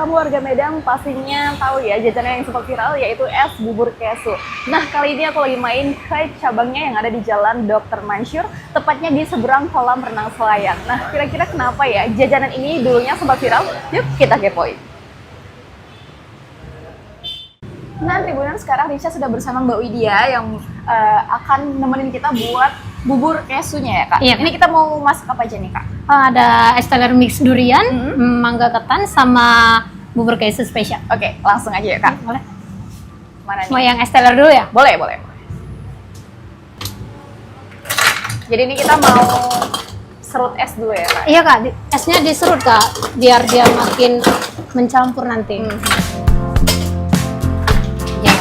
kamu warga Medan pastinya tahu ya jajanan yang sempat viral yaitu es bubur kesu. Nah, kali ini aku lagi main ke cabangnya yang ada di Jalan Dr. Mansur, tepatnya di seberang kolam renang Selayang. Nah, kira-kira kenapa ya jajanan ini dulunya sempat viral? Yuk kita kepoin. Nah, Tribuners, sekarang Risha sudah bersama Mbak Widya yang akan nemenin kita buat bubur kesunya ya, Kak? Iya. Ini kita mau masak apa aja nih, Kak? Ada es teler mix durian, mangga ketan, sama bubur kesu spesial. Oke, langsung aja ya, Kak. Boleh? Mana Mau nih? yang es teler dulu ya? Boleh, boleh. Jadi ini kita mau serut es dulu ya, Kak? Iya Kak, esnya diserut Kak, biar dia makin mencampur nanti. Ya.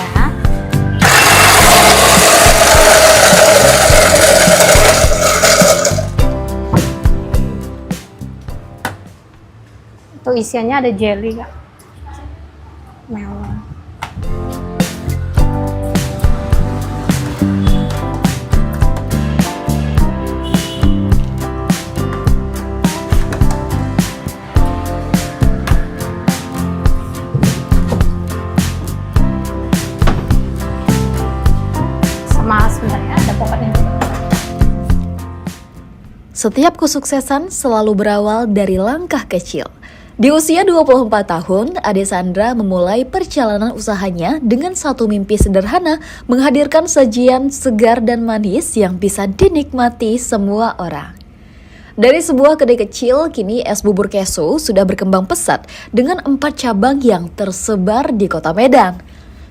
Itu isiannya ada jelly Kak. Melon. Sama sebenarnya ada pokoknya. Setiap kesuksesan selalu berawal dari langkah kecil. Di usia 24 tahun, Ade Sandra memulai perjalanan usahanya dengan satu mimpi sederhana menghadirkan sajian segar dan manis yang bisa dinikmati semua orang. Dari sebuah kedai kecil, kini es bubur kesu sudah berkembang pesat dengan 4 cabang yang tersebar di kota Medan.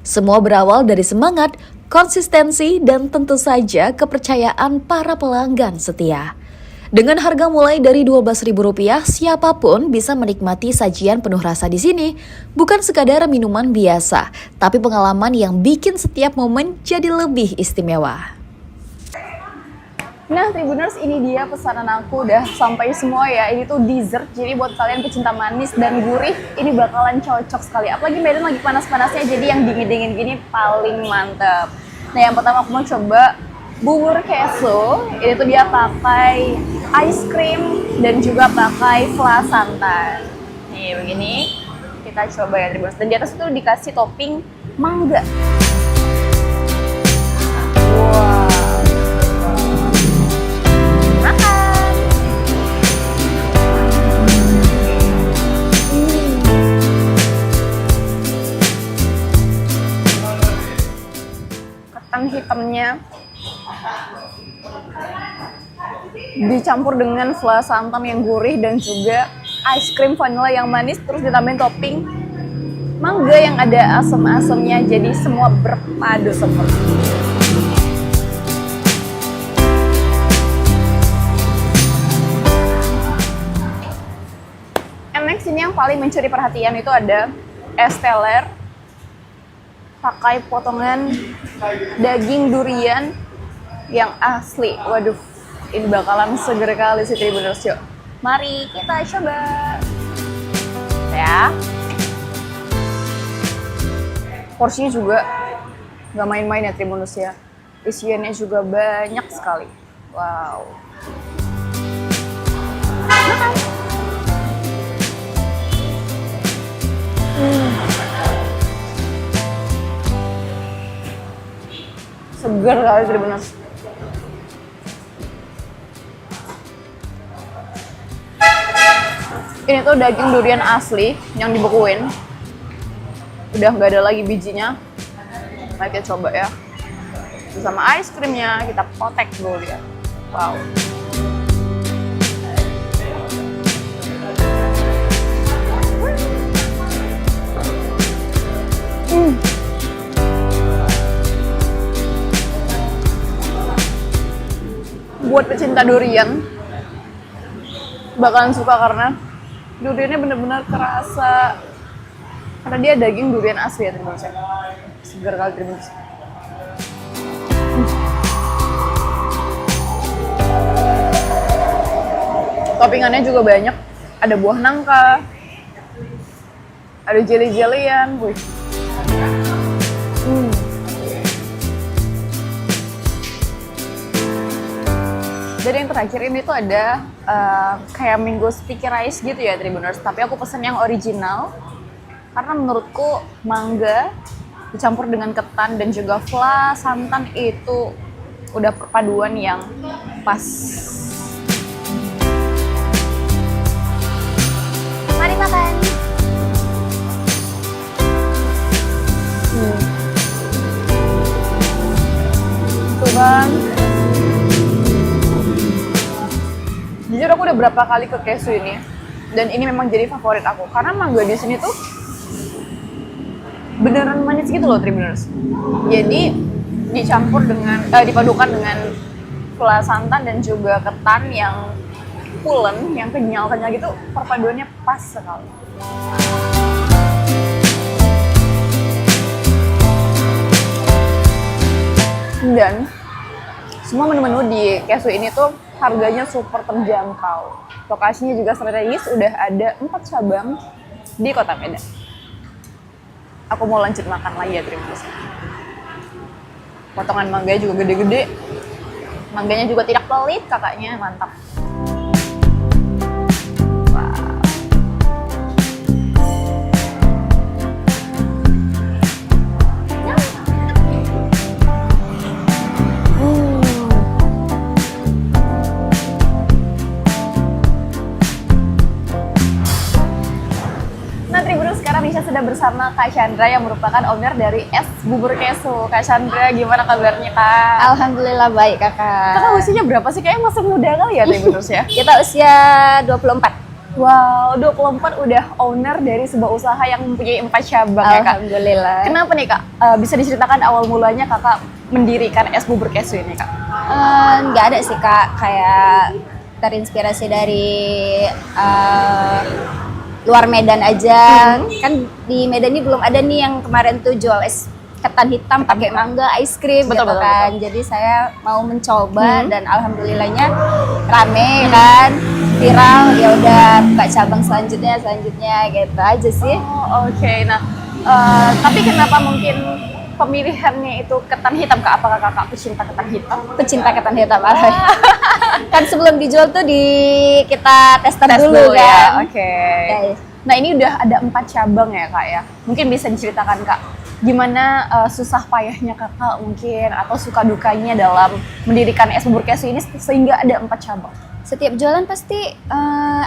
Semua berawal dari semangat, konsistensi, dan tentu saja kepercayaan para pelanggan setia. Dengan harga mulai dari Rp12.000, siapapun bisa menikmati sajian penuh rasa di sini. Bukan sekadar minuman biasa, tapi pengalaman yang bikin setiap momen jadi lebih istimewa. Nah, Tribuners, ini dia pesanan aku udah sampai semua ya. Ini tuh dessert, jadi buat kalian pecinta manis dan gurih, ini bakalan cocok sekali. Apalagi Medan lagi panas-panasnya, jadi yang dingin-dingin gini paling mantep. Nah, yang pertama aku mau coba bubur kesu. Ini tuh dia pakai ice cream dan juga pakai flan santan. Nih, begini. Kita coba ya, Tribuners. Dan di atas itu dikasih topping mangga. Wow. Makan. Ketan hitamnya dicampur dengan flan santan yang gurih dan juga ice cream vanilla yang manis, terus ditambahin topping mangga yang ada asam-asamnya, jadi semua berpadu sempurna. And next, ini yang paling mencuri perhatian itu ada es teler pakai potongan daging durian yang asli. Waduh, ini bakalan seger kali sih, Tribuners. Yuk, mari kita coba ya. Porsinya juga nggak main-main ya, Tribuners ya. Isiannya juga banyak sekali. Wow. Makan. Seger kali, Tribuners. Ini tuh daging durian asli yang dibekuin. Udah nggak ada lagi bijinya. Mari kita coba ya. Sama ice creamnya kita potek dulu ya. Wow. Buat pecinta durian bakalan suka karena duriannya bener-bener kerasa, karena dia daging durian asli ya, Tribuners. Seger kali, Tribuners. Toppingannya juga banyak, ada buah nangka, ada jelly-jellyan. Wih. Dan yang terakhir ini tuh ada kayak mango sticky rice gitu ya, Tribuners. Tapi aku pesen yang original Karena menurutku mangga dicampur dengan ketan dan juga fla santan itu udah perpaduan yang pas. Mari makan. Tuh kan. Jujur aku udah berapa kali ke Kesu ini dan ini memang jadi favorit aku karena mangga di sini tuh beneran manis gitu loh, Tribuners. Jadi dicampur dengan dipadukan dengan gula santan dan juga ketan yang pulen, yang kenyal-kenyal gitu, perpaduannya pas sekali. Dan semua menu-menu di Kesu ini tuh harganya super terjangkau. Lokasinya juga strategis, udah ada 4 cabang di Kota Medan. Aku mau lanjut makan lagi ya, terima kasih. Potongan mangganya juga gede-gede. Mangganya juga tidak pelit, kakaknya mantap. Wow. Nah, Tribuners, sekarang Nisha sudah bersama Kak Chandra yang merupakan owner dari Es Bubur Kesu. Kak Chandra, gimana kabarnya, Kak? Alhamdulillah baik, Kakak. Kakak usianya berapa sih? Kayaknya masih muda kali ya, Tribuners ya? Kita usia 24. Wow, 24 udah owner dari sebuah usaha yang mempunyai 4 cabang ya, Kak? Alhamdulillah. Kenapa nih, Kak? Bisa diceritakan awal mulanya Kakak mendirikan Es Bubur Kesu ini, Kak? Nggak ada sih, Kak. Kayak terinspirasi dari luar Medan aja. Kan di Medan ini belum ada nih yang kemarin tuh jual es ketan hitam pakai mangga, ice cream Betul, gitu betul, kan. betul. Jadi saya mau mencoba dan alhamdulillahnya rame kan, viral. Ya udah buka cabang selanjutnya gitu aja sih. Oh, oke. Nah, tapi kenapa mungkin pemilihannya itu ketan hitam, Kak? Apakah Kakak pecinta ketan hitam? Pecinta ketan hitam. Kan sebelum dijual tuh kita tester dulu ya. kan. Oke. Ya. Nah, ini udah ada 4 cabang ya, Kak ya. Mungkin bisa diceritakan, Kak, gimana susah payahnya Kakak mungkin atau suka dukanya dalam mendirikan Es Bubur Kesu ini sehingga ada 4 cabang. Setiap jualan pasti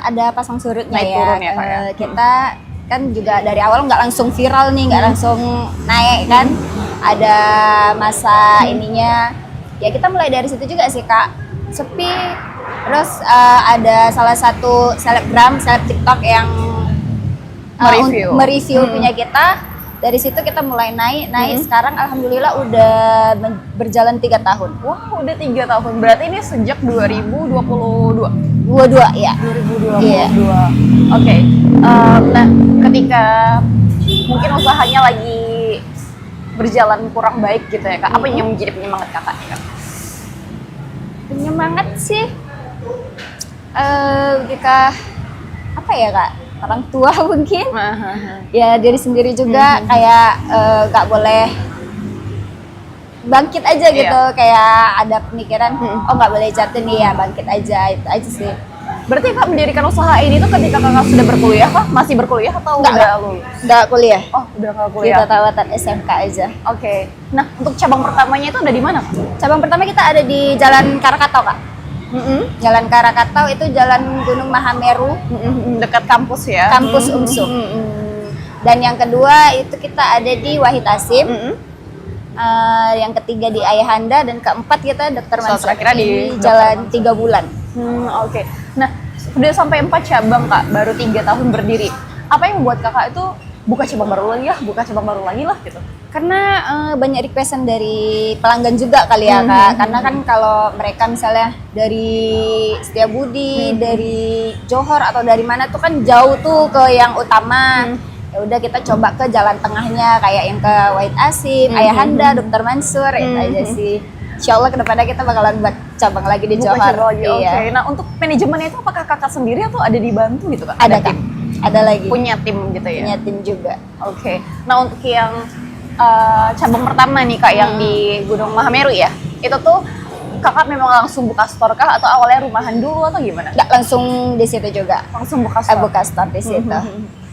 ada pasang surutnya Naik ya. turun ya, Kak, ya. Kita kan juga dari awal nggak langsung viral nih, nggak langsung naik kan. Ada masa ininya. Ya kita mulai dari situ juga sih, Kak. Sepi. Terus ada salah satu seleb TikTok yang mereview punya kita. Dari situ kita mulai naik. Sekarang alhamdulillah udah berjalan 3 tahun. Wah, udah 3 tahun. Berarti ini sejak 2022. 22 ya. 2022. Iya. Oke. Nah, ketika mungkin usahanya lagi berjalan kurang baik gitu ya, Kak. Apa yang menjadi penyemangat Kakak, Kak? Penyemangat sih jika apa ya, Kak, orang tua mungkin ya diri sendiri juga kayak nggak boleh bangkit aja gitu. Kayak ada pemikiran oh nggak boleh jatuh nih, ya bangkit aja, itu aja sih. Berarti Kak mendirikan usaha ini tuh ketika Kakak sudah berkuliah, kah? Masih berkuliah atau udah lulus? Nggak kuliah, Oh, udah nggak kuliah. kita tawatan SMK aja. Oke. Nah, untuk cabang pertamanya itu ada di mana, Kak? Cabang pertama kita ada di Jalan Karakatau, Kak. Jalan Karakatau itu Jalan Gunung Mahameru, Dekat kampus ya? kampus UMSU. Dan yang kedua itu kita ada di Wahid Hasim. Yang ketiga di Ayahanda, dan keempat kita Dr. So, Mansur terakhir di di Jalan 3 Bulan. Oke. Nah, udah sampai 4 cabang, Kak, baru 3 tahun berdiri. Apa yang membuat Kakak itu buka cabang baru lagi lah gitu? Karena banyak requestan dari pelanggan juga kali ya, Kak. Karena kan kalau mereka misalnya dari Setiabudi, dari Johor atau dari mana tuh kan jauh tuh ke yang utama. Ya udah kita coba ke jalan tengahnya kayak yang ke Wahid Hasim, Ayahanda, Dr. Mansur, itu aja sih. Insya Allah kedepannya kita bakalan buat cabang lagi di Buka Johor. cabang lagi, Iya. oke. Nah, untuk manajemennya itu apakah Kakak sendiri atau ada dibantu gitu, Kak? Ada, Kak. Ada lagi. Punya tim gitu ya? Punya tim juga. Oke. Nah, untuk yang cabang pertama nih, Kak, yang di Gunung Mahameru ya, itu tuh Kakak memang langsung buka store kah atau awalnya rumahan dulu atau gimana? Nggak langsung di situ juga. Langsung buka store? Buka store di situ.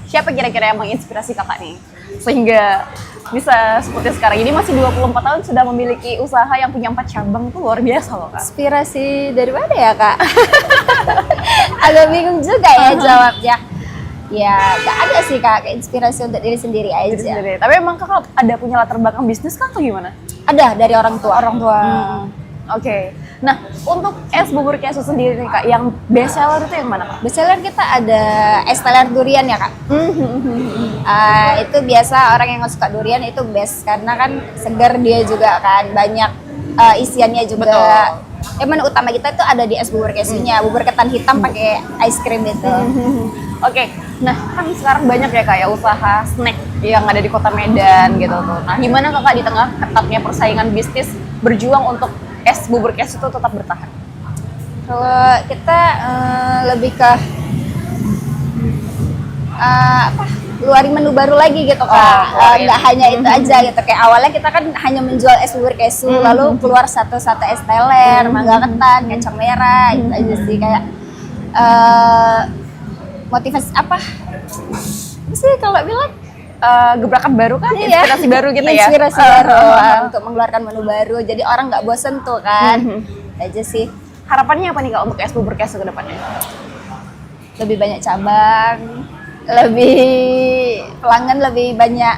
Siapa kira-kira yang menginspirasi kakak nih? Sehingga bisa seperti sekarang ini masih 24 tahun sudah memiliki usaha yang punya 4 cabang tuh luar biasa loh kak. Inspirasi dari mana ya kak? Agak bingung juga ya jawabnya. Ya gak ada sih kak, inspirasi untuk diri sendiri aja. Diri sendiri. Tapi emang kakak ada punya latar belakang bisnis kan atau gimana? Ada dari orang tua. Orang tua. Oke. Nah, untuk es bubur kesu sendiri nih kak, yang best seller itu yang mana kak? Bestseller kita ada es teler durian ya kak. Itu biasa orang yang nggak suka durian itu best karena kan segar dia juga kan, banyak isiannya juga. Betul. Emang utama kita itu ada di es bubur kesunya, bubur ketan hitam pakai ice cream itu. Oke, nah kan sekarang banyak ya kayak usaha snack yang ada di kota Medan gitu tuh. Nah gimana kakak di tengah ketatnya persaingan bisnis berjuang untuk es bubur kesu itu tetap bertahan? Kalau kita lebih ke keluarin menu baru lagi gitu kak. Nggak hanya itu aja gitu. Kayak awalnya kita kan hanya menjual es bubur kesu, lalu keluar satu es teler, mangga ketan, kacang merah, itu aja sih kayak motivasi apa sih kalau bilang Gebrakan baru kan, Iya. inspirasi baru gitu ya? Inspirasi baru untuk mengeluarkan menu baru, jadi orang nggak bosen tuh kan. Aja sih. Harapannya apa nih kak untuk es bubur kesu ke depannya? Lebih banyak cabang, lebih pelanggan, lebih banyak.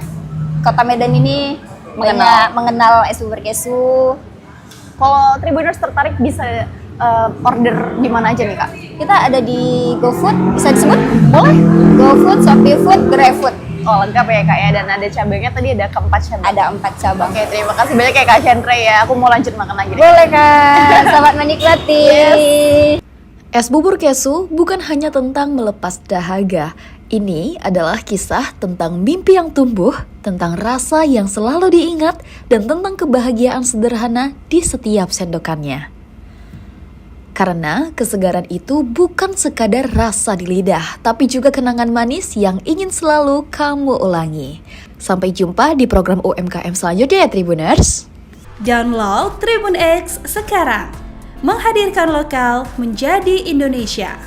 Kota Medan ini mengenal es bubur kesu. Kalau Tribuners tertarik bisa order di mana aja nih kak? Kita ada di GoFood, bisa disebut? Boleh. GoFood, ShopeeFood, GrabFood. Oh lengkap ya kak ya, dan ada cabangnya tadi ada keempat cabang. Ada 4 cabang. Oke, terima kasih banyak ya Kak Chandra ya. Aku mau lanjut makan lagi deh. Boleh kak, selamat menikmati. Es bubur kesu bukan hanya tentang melepas dahaga. Ini adalah kisah tentang mimpi yang tumbuh, tentang rasa yang selalu diingat, dan tentang kebahagiaan sederhana di setiap sendokannya. Karena kesegaran itu bukan sekadar rasa di lidah, tapi juga kenangan manis yang ingin selalu kamu ulangi. Sampai jumpa di program UMKM selanjutnya ya Tribuners. Download Tribun X sekarang. Menghadirkan lokal menjadi Indonesia.